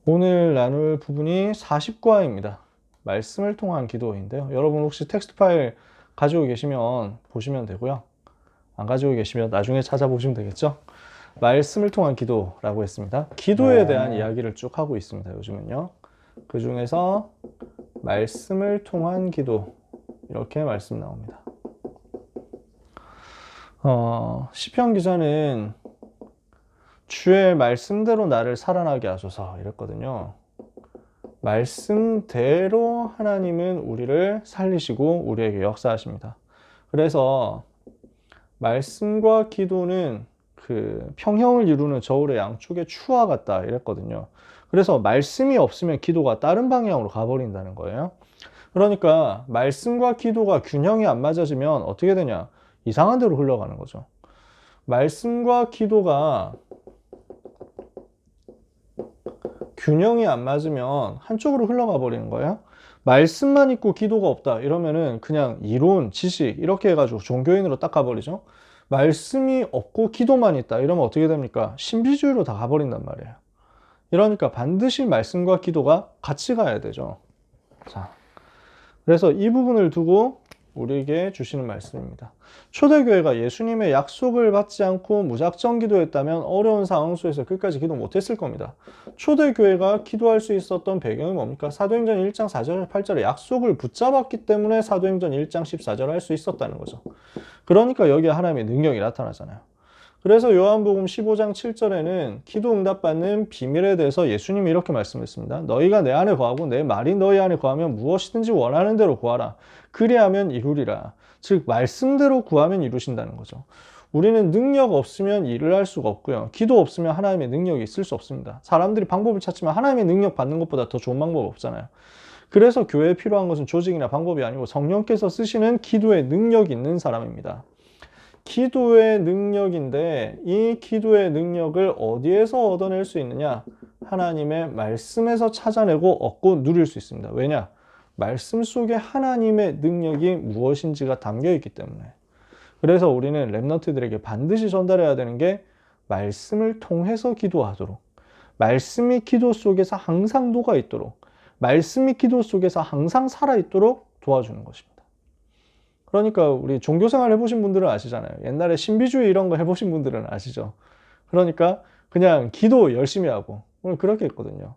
오늘 나눌 부분이 40과입니다. 말씀을 통한 기도인데요. 여러분 혹시 텍스트 파일 가지고 계시면 보시면 되고요. 안 가지고 계시면 나중에 찾아보시면 되겠죠. 말씀을 통한 기도라고 했습니다. 기도에 대한 이야기를 쭉 하고 있습니다. 요즘은요. 그 중에서 말씀을 통한 기도, 이렇게 말씀 나옵니다. 시편 기자는 주의 말씀대로 나를 살아나게 하소서 이랬거든요. 말씀대로 하나님은 우리를 살리시고 우리에게 역사하십니다. 그래서 말씀과 기도는 그 평형을 이루는 저울의 양쪽의 추와 같다 이랬거든요. 그래서 말씀이 없으면 기도가 다른 방향으로 가버린다는 거예요. 그러니까 말씀과 기도가 균형이 안 맞아지면 어떻게 되냐? 이상한 데로 흘러가는 거죠. 말씀과 기도가 균형이 안 맞으면 한쪽으로 흘러가 버리는 거예요. 말씀만 있고 기도가 없다 이러면은 그냥 이론, 지식 이렇게 해가지고 종교인으로 딱 가버리죠. 말씀이 없고 기도만 있다 이러면 어떻게 됩니까? 신비주의로 다 가버린단 말이에요. 이러니까 반드시 말씀과 기도가 같이 가야 되죠. 자, 그래서 이 부분을 두고 우리에게 주시는 말씀입니다. 초대교회가 예수님의 약속을 받지 않고 무작정 기도했다면 어려운 상황 속에서 끝까지 기도 못했을 겁니다. 초대교회가 기도할 수 있었던 배경이 뭡니까? 사도행전 1장 4절 8절에 약속을 붙잡았기 때문에 사도행전 1장 14절을 할 수 있었다는 거죠. 그러니까 여기에 하나님의 능력이 나타나잖아요. 그래서 요한복음 15장 7절에는 기도 응답받는 비밀에 대해서 예수님이 이렇게 말씀했습니다. 너희가 내 안에 거하고 내 말이 너희 안에 거하면 무엇이든지 원하는 대로 구하라. 그리하면 이루리라. 즉 말씀대로 구하면 이루신다는 거죠. 우리는 능력 없으면 일을 할 수가 없고요. 기도 없으면 하나님의 능력이 있을 수 없습니다. 사람들이 방법을 찾지만 하나님의 능력 받는 것보다 더 좋은 방법 없잖아요. 그래서 교회에 필요한 것은 조직이나 방법이 아니고 성령께서 쓰시는 기도의 능력이 있는 사람입니다. 기도의 능력인데 이 기도의 능력을 어디에서 얻어낼 수 있느냐? 하나님의 말씀에서 찾아내고 얻고 누릴 수 있습니다. 왜냐? 말씀 속에 하나님의 능력이 무엇인지가 담겨 있기 때문에. 그래서 우리는 랩런트들에게 반드시 전달해야 되는 게 말씀을 통해서 기도하도록, 말씀이 기도 속에서 항상 녹아 있도록, 말씀이 기도 속에서 항상 살아있도록 도와주는 것입니다. 그러니까 우리 종교생활 해보신 분들은 아시잖아요. 옛날에 신비주의 이런 거 해보신 분들은 아시죠. 그러니까 그냥 기도 열심히 하고 오늘 그렇게 했거든요.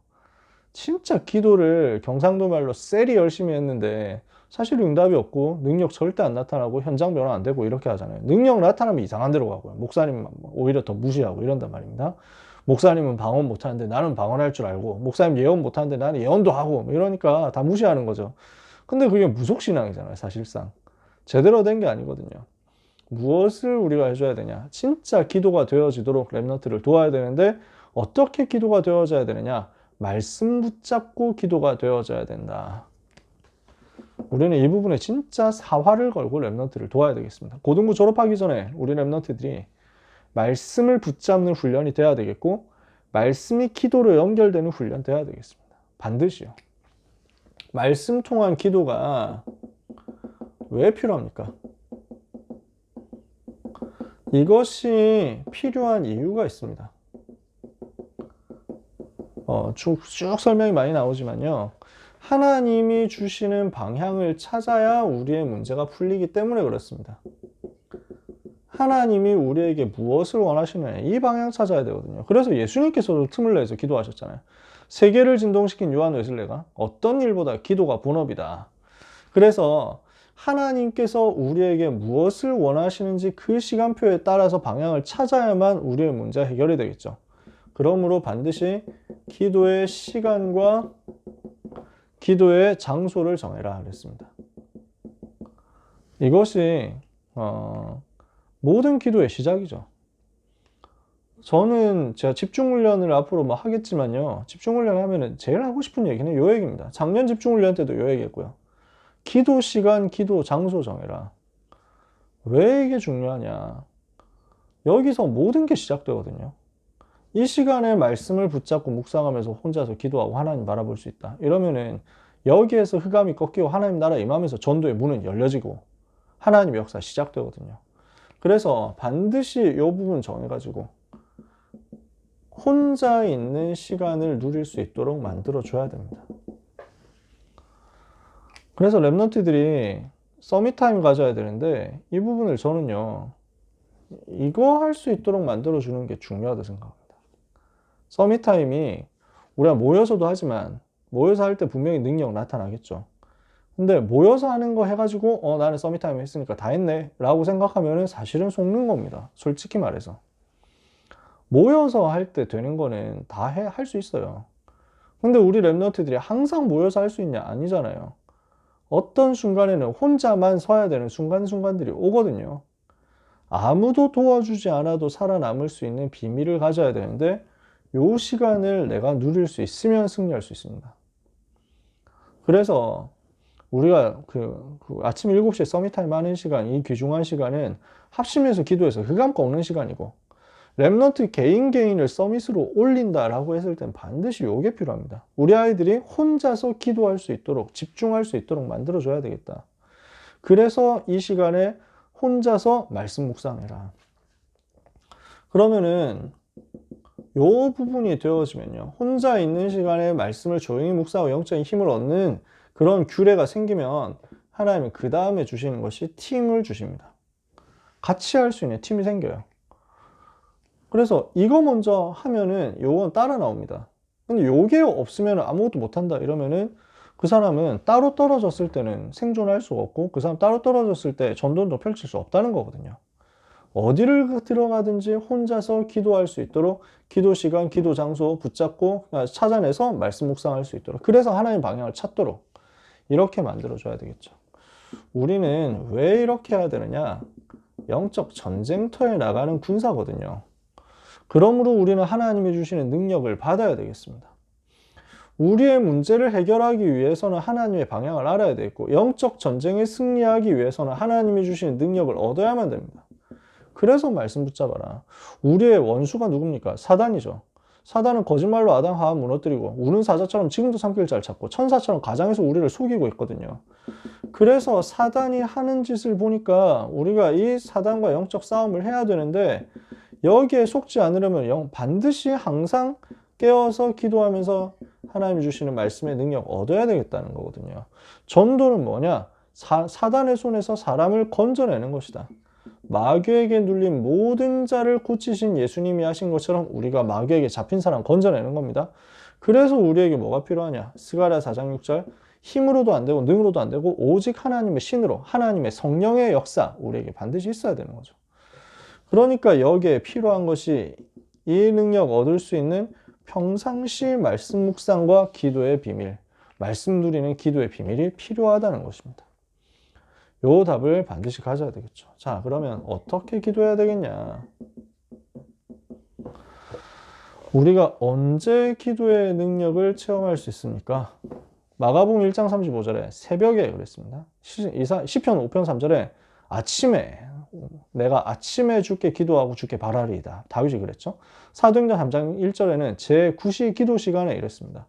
진짜 기도를 경상도 말로 쎄리 열심히 했는데 사실 응답이 없고 능력 절대 안 나타나고 현장 변화 안 되고 이렇게 하잖아요. 능력 나타나면 이상한 데로 가고요. 목사님 오히려 더 무시하고 이런단 말입니다. 목사님은 방언 못하는데 나는 방언할 줄 알고, 목사님 예언 못하는데 나는 예언도 하고, 이러니까 다 무시하는 거죠. 근데 그게 무속신앙이잖아요, 사실상. 제대로 된 게 아니거든요. 무엇을 우리가 해줘야 되냐? 진짜 기도가 되어지도록 랩런트를 도와야 되는데 어떻게 기도가 되어져야 되느냐? 말씀 붙잡고 기도가 되어져야 된다. 우리는 이 부분에 진짜 사활을 걸고 랩런트를 도와야 되겠습니다. 고등부 졸업하기 전에 우리 랩런트들이 말씀을 붙잡는 훈련이 돼야 되겠고 말씀이 기도로 연결되는 훈련 돼야 되겠습니다. 반드시요. 말씀 통한 기도가 왜 필요합니까? 이것이 필요한 이유가 있습니다. 쭉 설명이 많이 나오지만요. 하나님이 주시는 방향을 찾아야 우리의 문제가 풀리기 때문에 그렇습니다. 하나님이 우리에게 무엇을 원하시느냐 이 방향 찾아야 되거든요. 그래서 예수님께서도 틈을 내서 기도하셨잖아요. 세계를 진동시킨 요한 웨슬레가 어떤 일보다 기도가 본업이다. 그래서 하나님께서 우리에게 무엇을 원하시는지 그 시간표에 따라서 방향을 찾아야만 우리의 문제가 해결이 되겠죠. 그러므로 반드시 기도의 시간과 기도의 장소를 정해라 그랬습니다. 이것이 모든 기도의 시작이죠. 저는 제가 집중훈련을 앞으로 뭐 하겠지만요. 집중훈련 하면은 제일 하고 싶은 얘기는 요 얘기입니다. 작년 집중훈련 때도 요 얘기했고요. 기도 시간, 기도 장소 정해라. 왜 이게 중요하냐? 여기서 모든 게 시작되거든요. 이 시간에 말씀을 붙잡고 묵상하면서 혼자서 기도하고 하나님 바라볼 수 있다. 이러면은 여기에서 흑암이 꺾이고 하나님 나라 임하면서 전도의 문은 열려지고 하나님의 역사 시작되거든요. 그래서 반드시 이 부분 정해가지고 혼자 있는 시간을 누릴 수 있도록 만들어줘야 됩니다. 그래서 랩런트들이 서밋타임 가져야 되는데 이 부분을 저는요, 이거 할 수 있도록 만들어주는 게 중요하다고 생각합니다. 서밋타임이 우리가 모여서도 하지만 모여서 할 때 분명히 능력 나타나겠죠. 근데 모여서 하는 거 해가지고 나는 서밋타임 했으니까 다 했네 라고 생각하면은 사실은 속는 겁니다. 솔직히 말해서. 모여서 할 때 되는 거는 다 할 수 있어요. 근데 우리 랩런트들이 항상 모여서 할 수 있냐? 아니잖아요. 어떤 순간에는 혼자만 서야 되는 순간순간들이 오거든요. 아무도 도와주지 않아도 살아남을 수 있는 비밀을 가져야 되는데 요 시간을 내가 누릴 수 있으면 승리할 수 있습니다. 그래서 우리가 그 아침 7시에 서밋타임 하는 시간, 이 귀중한 시간은 합심해서 기도해서 흑암 꺾는 시간이고, 랩런트 개인을 서밋으로 올린다라고 했을 땐 반드시 요게 필요합니다. 우리 아이들이 혼자서 기도할 수 있도록, 집중할 수 있도록 만들어줘야 되겠다. 그래서 이 시간에 혼자서 말씀 묵상해라. 그러면은 요 부분이 되어지면요, 혼자 있는 시간에 말씀을 조용히 묵상하고 영적인 힘을 얻는 그런 규례가 생기면 하나님은 그 다음에 주시는 것이 팀을 주십니다. 같이 할 수 있는 팀이 생겨요. 그래서 이거 먼저 하면은 요건 따라 나옵니다. 근데 요게 없으면 아무것도 못한다 이러면은 그 사람은 따로 떨어졌을 때는 생존할 수가 없고, 그 사람 따로 떨어졌을 때 전도도 펼칠 수 없다는 거거든요. 어디를 들어가든지 혼자서 기도할 수 있도록 기도 시간, 기도 장소 붙잡고 찾아내서 말씀 묵상할 수 있도록, 그래서 하나님 방향을 찾도록 이렇게 만들어줘야 되겠죠. 우리는 왜 이렇게 해야 되느냐? 영적 전쟁터에 나가는 군사거든요. 그러므로 우리는 하나님이 주시는 능력을 받아야 되겠습니다. 우리의 문제를 해결하기 위해서는 하나님의 방향을 알아야 되겠고, 영적 전쟁에 승리하기 위해서는 하나님이 주시는 능력을 얻어야만 됩니다. 그래서 말씀 붙잡아라. 우리의 원수가 누굽니까? 사단이죠. 사단은 거짓말로 아담 하와 무너뜨리고 우는 사자처럼 지금도 삼킬 잘 찾고 천사처럼 가장에서 우리를 속이고 있거든요. 그래서 사단이 하는 짓을 보니까 우리가 이 사단과 영적 싸움을 해야 되는데, 여기에 속지 않으려면 반드시 항상 깨어서 기도하면서 하나님이 주시는 말씀의 능력 얻어야 되겠다는 거거든요. 전도는 뭐냐? 사단의 손에서 사람을 건져내는 것이다. 마귀에게 눌린 모든 자를 고치신 예수님이 하신 것처럼 우리가 마귀에게 잡힌 사람 건져내는 겁니다. 그래서 우리에게 뭐가 필요하냐? 스가랴 4장 6절, 힘으로도 안 되고 능으로도 안 되고 오직 하나님의 신으로, 하나님의 성령의 역사, 우리에게 반드시 있어야 되는 거죠. 그러니까 여기에 필요한 것이 이 능력 얻을 수 있는 평상시 말씀 묵상과 기도의 비밀, 말씀 누리는 기도의 비밀이 필요하다는 것입니다. 요 답을 반드시 가져야 되겠죠. 자, 그러면 어떻게 기도해야 되겠냐? 우리가 언제 기도의 능력을 체험할 수 있습니까? 마가복음 1장 35절에 새벽에 그랬습니다. 시편 5편 3절에 아침에, 내가 아침에 주께 기도하고 주께 바라리이다. 다윗이 그랬죠. 사도행전 3장 1절에는 제9시 기도 시간에 이랬습니다.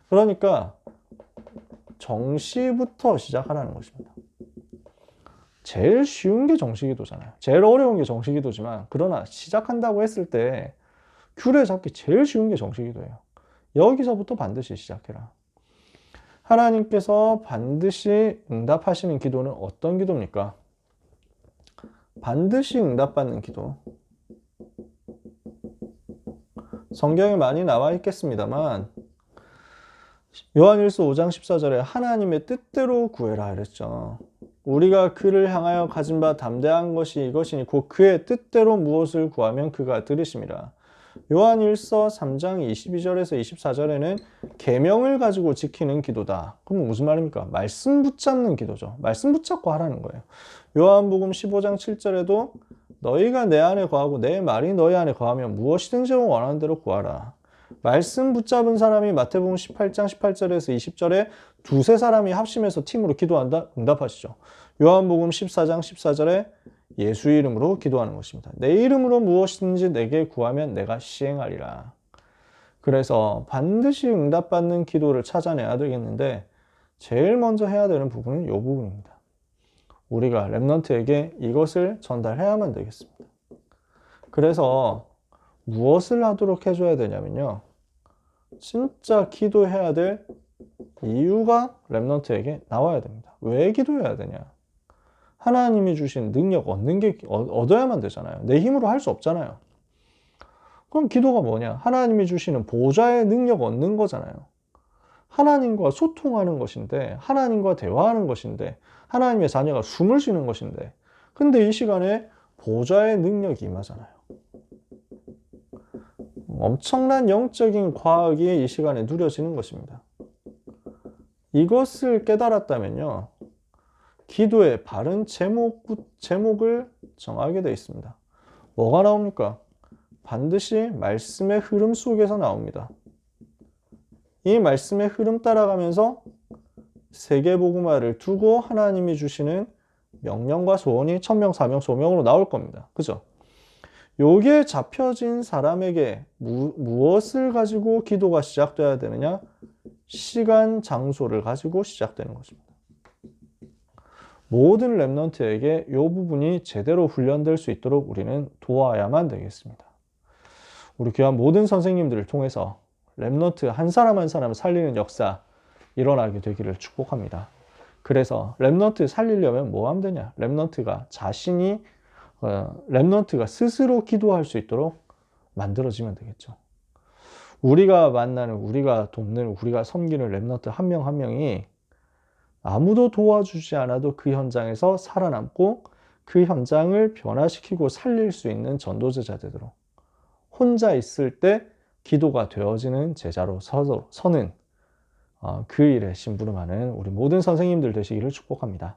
그러니까 정시부터 시작하라는 것입니다. 제일 쉬운 게 정시기도잖아요. 제일 어려운 게 정시기도지만, 그러나 시작한다고 했을 때 규례 잡기 제일 쉬운 게 정시기도예요. 여기서부터 반드시 시작해라. 하나님께서 반드시 응답하시는 기도는 어떤 기도입니까? 반드시 응답받는 기도. 성경에 많이 나와 있겠습니다만 요한일서 5장 14절에 하나님의 뜻대로 구해라 이랬죠. 우리가 그를 향하여 가진 바 담대한 것이 이것이니 곧 그의 뜻대로 무엇을 구하면 그가 들으심이라. 요한일서 3장 22절에서 24절에는 계명을 가지고 지키는 기도다. 그럼 무슨 말입니까? 말씀 붙잡는 기도죠. 말씀 붙잡고 하라는 거예요. 요한복음 15장 7절에도 너희가 내 안에 거하고 내 말이 너희 안에 거하면 무엇이든지 원하는 대로 구하라. 말씀 붙잡은 사람이 마태복음 18장 18절에서 20절에 두세 사람이 합심해서 팀으로 기도한다? 응답하시죠. 요한복음 14장 14절에 예수 이름으로 기도하는 것입니다. 내 이름으로 무엇이든지 내게 구하면 내가 시행하리라. 그래서 반드시 응답받는 기도를 찾아내야 되겠는데 제일 먼저 해야 되는 부분은 이 부분입니다. 우리가 랩런트에게 이것을 전달해야만 되겠습니다. 그래서 무엇을 하도록 해줘야 되냐면요. 진짜 기도해야 될 이유가 렘넌트에게 나와야 됩니다. 왜 기도해야 되냐? 하나님이 주신 능력 얻어야만 되잖아요. 내 힘으로 할 수 없잖아요. 그럼 기도가 뭐냐? 하나님이 주시는 보좌의 능력 얻는 거잖아요. 하나님과 소통하는 것인데, 하나님과 대화하는 것인데, 하나님의 자녀가 숨을 쉬는 것인데, 근데 이 시간에 보좌의 능력이 임하잖아요. 엄청난 영적인 과학이 이 시간에 누려지는 것입니다. 이것을 깨달았다면요, 기도의 바른 제목을 정하게 되어 있습니다. 뭐가 나옵니까? 반드시 말씀의 흐름 속에서 나옵니다. 이 말씀의 흐름 따라가면서 세계복음화를 두고 하나님이 주시는 명령과 소원이 천명, 사명, 소명으로 나올 겁니다. 그죠? 요게 잡혀진 사람에게 무엇을 가지고 기도가 시작돼야 되느냐? 시간, 장소를 가지고 시작되는 것입니다. 모든 렘넌트에게 이 부분이 제대로 훈련될 수 있도록 우리는 도와야만 되겠습니다. 우리 귀한 모든 선생님들을 통해서 렘넌트 한 사람 한 사람을 살리는 역사 일어나게 되기를 축복합니다. 그래서 렘넌트 살리려면 뭐 하면 되냐? 렘넌트가 스스로 기도할 수 있도록 만들어지면 되겠죠. 우리가 만나는, 우리가 돕는, 우리가 섬기는 렘넌트 한 명 한 명이 아무도 도와주지 않아도 그 현장에서 살아남고 그 현장을 변화시키고 살릴 수 있는 전도제자 되도록, 혼자 있을 때 기도가 되어지는 제자로 서는 그 일에 심부름하는 우리 모든 선생님들 되시기를 축복합니다.